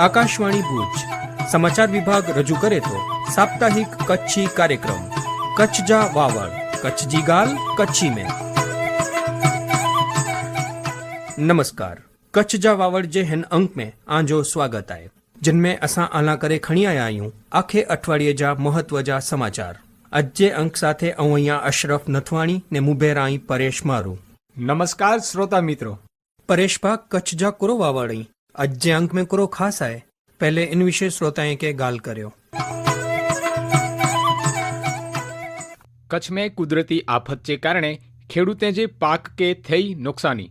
આકાશવાણી ભુજ સમાચાર વિભાગ રજૂ કરે તો સાપ્તાહિક કચ્છી કાર્યક્રમ कच्छ जा वावड़, कच्छ जी गाल, कच्छी में। नमस्कार, कच्छ जा वावड़ जे हिन अंक में आंजो स्वागत है, जिनमें असां आला करे खणी आया आहियूं आखे अठवाडिये जा महत्व जा समाचार। अज जे अंक साथे अवैया अशरफ नथवाणी ने मुबेराई परेश मारू। नमस्कार श्रोता मित्रों। परेश भाग कच्छ जा कुरो वावड़ी अज जे अंक में कुरो खास है, पहले इन विषय श्रोताएं के गाल कर्यो। कच्छ में कुदरती आफत के कारणे खेडूते जे पाक के थई नुकसानी।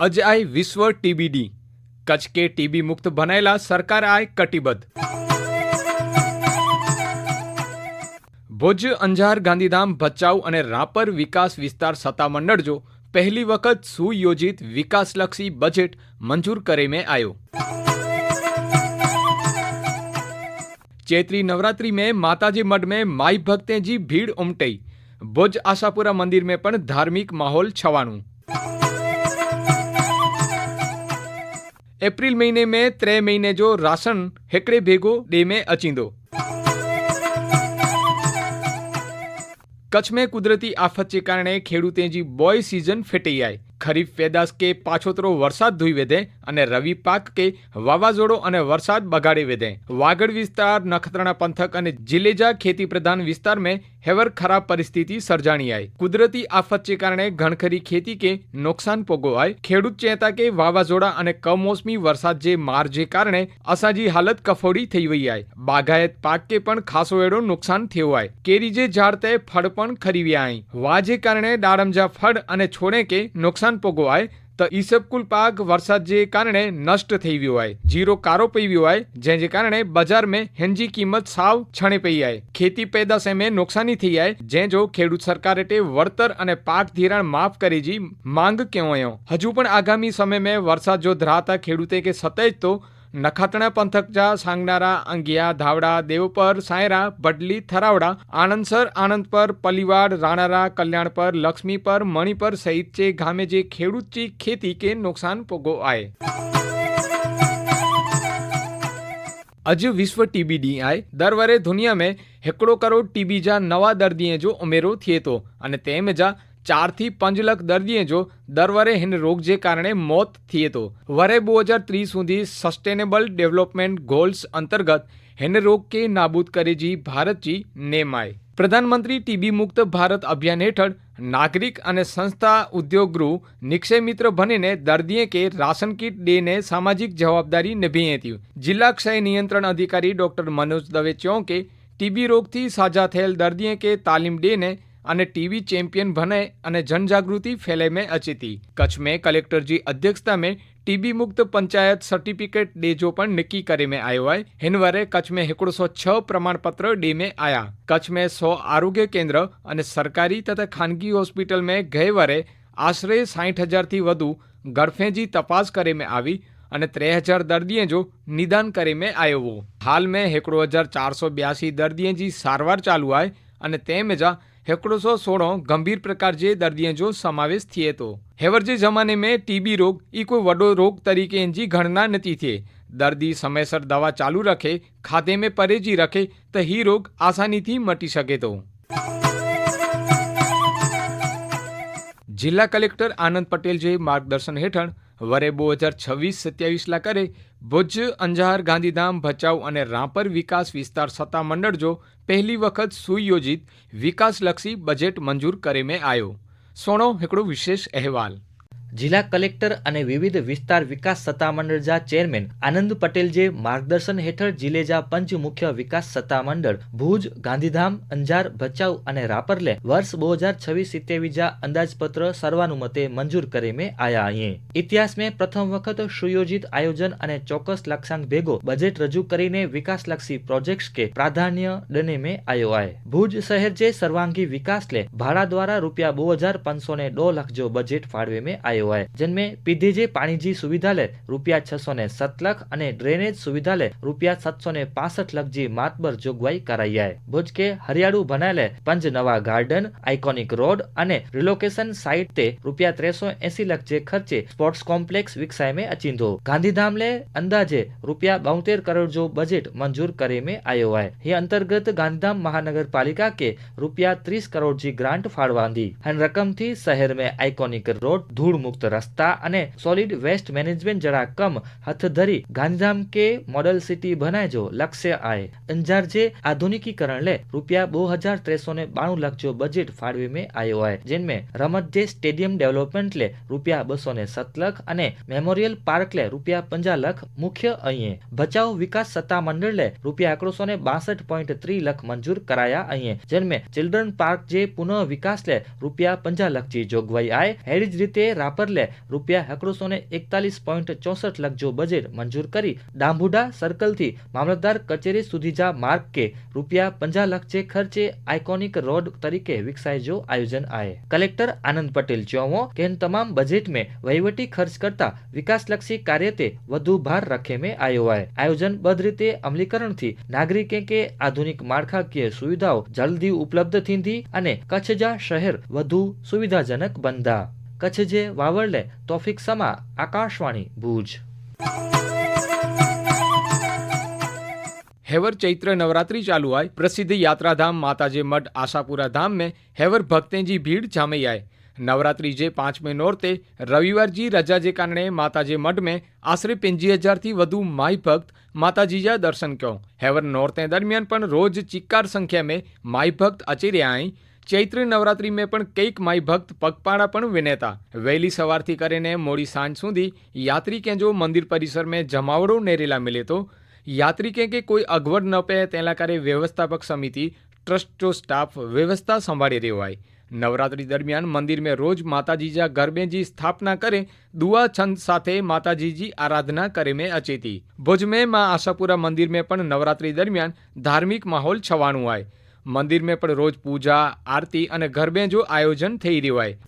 अज आए विश्व टीबी डी, कच्छ के टीबी मुक्त बनायेला सरकार आए कटिबद्ध। भुज, अंजार, गांधीधाम, भचाऊ और रापर विकास विस्तार सत्तामंडळ जो पहली वखत सुयोजित विकासलक्षी बजेट मंजूर करे में आयो। चैत्री नवरात्रि में माताजी मठ में माई भक्तें जी भीड़ उमटी। भुज आशापुरा मंदिर में पण धार्मिक माहौल छवाणु। एप्रिल महीने में 3 महीने जो राशन हेकड़े भेगो डे में अचींदो। कच्छ में कुदरती आफत के कारण खेडूते जी बॉय सीजन फेटी आए। खरीफ पैदाश के पाछोतरो वरसाद धुई वेधे अने रवि पाक के वावाजोड़ो अने वरसाद बगाड़ी वेधे। वागड़ विस्तार, नखत्राणा पंथक अने जिलेजा खेती प्रधान विस्तार में हेवर खराब परिस्थिति सर्जाणी आई। कुदरती आफत के कारण घणखरी खेती के नुकसान पोगो आए। खेडूत चेता के वावाजोड़ा अने कमोसमी वरसाद जे मार जे कारण असांजी हालत कफोड़ी थई वई आए। बागायत पाक के पण खासो एड़ो नुकसान थयो आए। केरी जे झाड़ ते फळ पण खरी विया आई। वा जे कारण दाड़म जा फळ अने छोड़े के नुकसान पोगो आए तो ई सब कुल पाक वरसाद जे कारण नष्ट थई वियो आए। जीरो कारो पई वियो आए, जे कारण बाजार में हिनजी कीमत साव छणे पई आए। खेती पैदाश में नुकसानी थी आए, जो खेडूत सरकार एटे वळतर अने पाक धिराण माफ करे जी मांग कयो आयो। हजू पण आगामी समय में वरसाद जो धराता खेडूते के सतेज तो नखात्रणा पंथक जा सांगनारा, अंगिया, धावड़ा, देवपर, सायरा, बडली, थरावड़ा, आनंदसर, आनंदपर, पलीवाड़, राणारा, कल्याणपर, लक्ष्मीपर, मणिपर सहित चे गामे जे खेडूत ची खेती के नुकसान पोगो आए। अज विश्व टीबी डी आए। दर वरे दुनिया में 1 करोड़ टीबी जा नवा दर्दीए जो उमेरो थिए तो अने तेम जा 4 થી 5 लाख दर्दीए जो दर वरे हिन रोग जे कारणे मौत थिए तो। वरे 2030 सुधी सस्टेनेबल डेवलपमेंट गोल्स अंतर्गत हिन रोग के नाबूद करे जी भारत जी नेम आए। प्रधानमंत्री टीबी मुक्त भारत अभियान हेठळ नागरिक अने संस्था उद्योग गृह निक्षय मित्र बनीने दर्दीए के राशन किट देने सामाजिक जवाबदारी निभाई थी। जिला क्षय नियंत्रण अधिकारी डॉक्टर मनोज दवे चयो के टीबी रोग थी साजा थયેલ दर्दीए के तालीम देने अने टीबी चैंपियन बने अने जनजागृति फैले में अची थी। कच्छ में कलेक्टर जी अध्यक्षता में टीबी मुक्त पंचायत सर्टिफिकेट डे जो पण नक्की करे में आयो है। हिन वरे कच्छ में 106 प्रमाण पत्र डे में आया। कच्छ में 100 आरोग्य केंद्र अने सरकारी तथा खानगी हॉस्पिटल में गए वरे आश्रे 60,000 थी वधु गड़फे जी तपास करे में आवी अने 3000 दर्दीए जो निदान करे में आयो हो। हाल में 1482 दर्दीए जी सारवार चालू है अने तेम जा 116 गंभीर प्रकार जे दर्दियों जो समावेश थिए तो। हेवर जे जमाने में टीबी रोग ई कोई वडो रोग तरीके जी गणना नथी थे। दर्दी समयसर दवा चालू रखे, खाधे में परहेजी रखे तो ही रोग आसानी थी मटी सके तो। जिला कलेक्टर आनंद पटेल जे मार्गदर्शन हेठळ वरे 2026-27 ला करे भुज, अंजार, गांधीधाम, भचाऊ और रापर विकास विस्तार सत्तामंडळ जो पहली वखत सुयोजित विकासलक्षी बजेट मंजूर करे में आयो। सोनो हिकड़ो विशेष अहवाल। जिला कलेक्टर અને વિવિધ વિસ્તાર વિકાસ સત્તામંડળ જા ચેરમેન આનંદ પટેલ જે માર્ગદર્શન હેઠળ જિલ્લેજા પંચ મુખ્ય વિકાસ સત્તામંડળ ભુજ, ગાંધીધામ, અંજાર, ભચાઉ અને રાપરલે વર્ષ 2026-27 જા અંદાજપત્ર સર્વાનુમતે મંજૂર કરે में आया है। इतिहास में प्रथम वखत सुयोजित आयोजन અને ચોક્કસ લક્ષ્યાંક ભેગો બજેટ રજૂ કરીને વિકાસલક્ષી પ્રોજેક્ટ્સ के प्राधान्य देने में आयो है। भुज शहर जे सर्वांगी विकास ले भाड़ा द्वारा ₹2,502 लाख जो बजेट फाळवे में आयो आयो है, जिनमें पीधे जे पानी जी सुविधा ले ₹607 लाख અને ડ્રેનેજ સુવિધા લે ₹765 લાખ जी मातबर जोगवाई कराई है। भुज के हरियाळू बनायेले 5 नवा गार्डन, आइकोनिक रोड અને रिलोकेशन साइट ते ₹380 लाख जे खर्चे स्पोर्ट्स कॉम्प्लेक्स विकसाय में अचींदो। गांधीधाम ले अंदाजे ₹72 करोड़ जो बजट मंजूर करे में आयो है। ये अंतर्गत गांधीधाम महानगर पालिका के ₹30 करोड़ जी ग्रांट फाड़वांदी। हन रकम थी शहर में आइकोनिक रोड, धूल मुक्त रस्ता અને સોલિડ વેસ્ટ મેનેજમેન્ટ જરા કમ હાથ ધરી ગાંધીધામ के मॉडल सिटी बनाए जो लक्ष्य आए। अंजार जे आधुनिकीकरण ले ₹2392 लाख जो बजट फाड़वे में आयो है, जिनमें रमत जे स्टेडियम डेवलपमेंट ले ₹207 लाख અને मेमोरियल पार्क ले ₹50 लाख मुख्य अहीं। बचाव विकास सत्ता मंडल ले ₹162.3 लाख मंजूर कराया अहीं, जिनमें चिल्ड्रन पार्क जे पुनः विकास ले ₹50 लाख जी जोगवाई आए। हेरीज रीते रापर ले ₹141.64 लाख जो बजट मंजूर करी डांबुडा सर्कल थी मामलतदार कचेरी सुधी जा मार्ग के ₹50 लाख जे खर्चे आइकोनिक रोड तरीके विकसाय जो आयोजन आए। कलेक्टर आनंद पटेल चौवो के इन तमाम बजट में वहीवटी खर्च करता विकास लक्षी कार्य ते વધુ ભાર રખે में आयो है। आयोजनबद्ध रीते अमलीकरण थी नागरिके के आधुनिक माળખાકીય सुविधाओं जल्दी उपलब्ध थींदी અને कच्छ जा शहर વધુ सुविधाजनक बनदा। कच्छ जे वावड़ले तौफिक समा, आकाशवाणी भुज। हेवर चैत्र नवरात्रि चालू आए। प्रसिद्ध यात्राधाम माताजी मठ आशापुरा धाम में हेवर भक्तें जी भीड़ जामी आए। नवरात्रि जे 5મે नोरते रविवार जी रजा जे कारणे माताजी मठ में आश्रे 50,000 थी वधु माई भक्त माताजी जा दर्शन क्यों। हेवर नोरते दरमियान पण रोज चिक्कार संख्या में माई भक्त अची रह्या आई। चैत्र नवरात्रि में पण कईक माई भक्त पगपाळा पण विनेता। वहेली सवारथी करीने मोडी सांज सुधी यात्रिके जो मंदिर परिसर में जमावड़ो नेरेला मिले तो यात्रिके के कोई अगवड न पे तेना करे व्यवस्थापक समिति ट्रस्टो स्टाफ व्यवस्था संभाળી રહ્યો है। नवरात्रि दरमियान मंदिर में रोज माताजी जा गरबे जी स्थापना करे दुआ छंद साथे माताजी जी आराधना करे में अचे थी। भुज में मां आशापुरा मंदिर में पण नवरात्रि दरमियान धार्मिक माहौल छवाणु है। मंदिर में पण रोज पूजा आरती और गरबे जो आयोजन थई रह्यो है।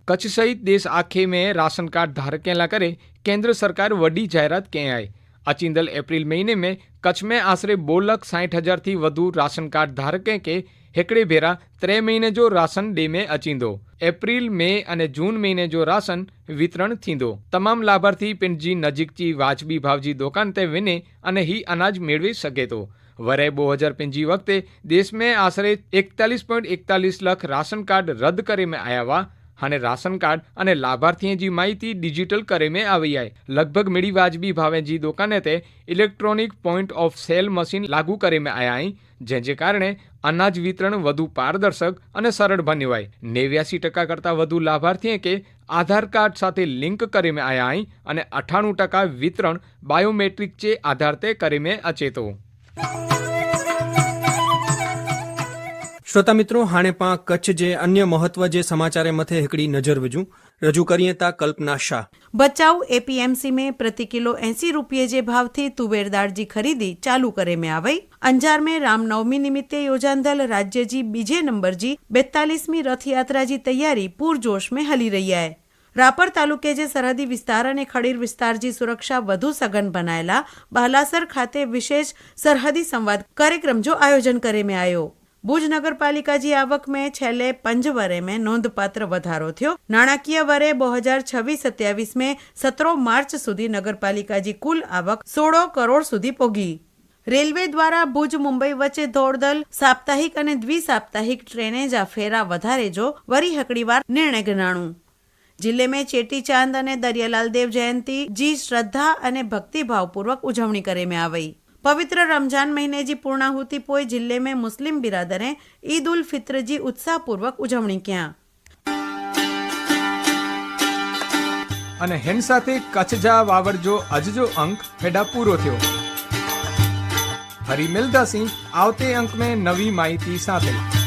कच्छ सहित देश आखे में राशन कार्ड धारकेला करे केंद्र सरकार वड्डी जाहेरात कई है। अचींदल एप्रिल महीने में कच्छ में आश्रे 2,60,000 थी वधु राशन कार्ड धारके के हिकड़े भेरा 3 महीने जो राशन डे में अचींदो। एप्रिल में और जून महीने जो राशन वितरण थींदो। तमाम लाभार्थी पिंड जी नजीकची वाजबी भावजी दुकान ते विने अने ही अनाज मेळवी सके तो। वरे 2005 वखते देश में आश्रे 41.41 लाख राशन कार्ड रद्द करे में आया हुआ અને રાશન કાર્ડ અને લાભાર્થીએ जी માહિતી ડિજિટલ કરે में આવી है। लगभग मिड़ी वाजबी भावे जी दुकाने ते electronic point of sale machine लागू करे में आया आई, जेजे कारणे अनाज वितरण वधु पारदर्शक અને सरल बन्यो है। 89% करता वधु लाभार्थीए के आधार कार्ड साथे लिंक करे में आया आई અને 98% वितरण बायोमेट्रिक चे आधार ते करे में अचे तो। श्रोता मित्रों, हाणे पां कच्छ जे अन्य महत्व जे समाचारे मथे हिकड़ी नजर विझूं। रजू करिए ता कल्पना शाह। बचाव एपीएमसी में प्रति किलो 80 रुपये जे भाव थी तुवेर दाळ जी खरीदी चालू करे में आवई। अंजार में रामनवमी निमित्ते योजांदल राज्य जी बीजे नंबर जी 42મી रथयात्रा जी तैयारी पूरजोश में हली रही है। रापर तालुके जे सरहदी विस्तार અને ખડીર વિસ્તાર જી સુરક્ષા વધુ સઘન બનાયેલા બાલાસર ખાતે વિશેષ સરહદી સંવાદ કાર્યક્રમ जो आयोजन करे में आयो। भुज नगरपालिका जी आवक में छेल्ले 5 वरे में नोंधपात्र વધારો થયો। નાણાકીય વરે 2026-27 में 17 मार्च સુધી नगरपालिका जी कुल आवक 16 करोड़ સુધી પહોંચી। રેલવે દ્વારા ભુજ મુંબઈ વચ્ચે દોડદલ સાપ્તાહિક અને દ્વિસાપ્તાહિક ટ્રેને જા ફેરા વધારે જો વરી હકડીવાર નિર્ણય ગણાણું। જિલ્લે में ચેટીચાંદ અને દરિયાલાલ દેવ જયંતી जी श्रद्धा અને भक्तिभावपूर्वक उजवणी करे में आवई। पवित्र रमजान महीने जी पूर्णाहुति पोई जिले में मुस्लिम बिरादरे ईद उल फित्र जी उत्साहपूर्वक उजवणी किया। અને હેન સાથે કચ્છ જા વાવડ જો અજજો અંક હેડા પૂરો થયો। ફરી મિલદાસી આવતે અંક में નવી માહિતી સાથે।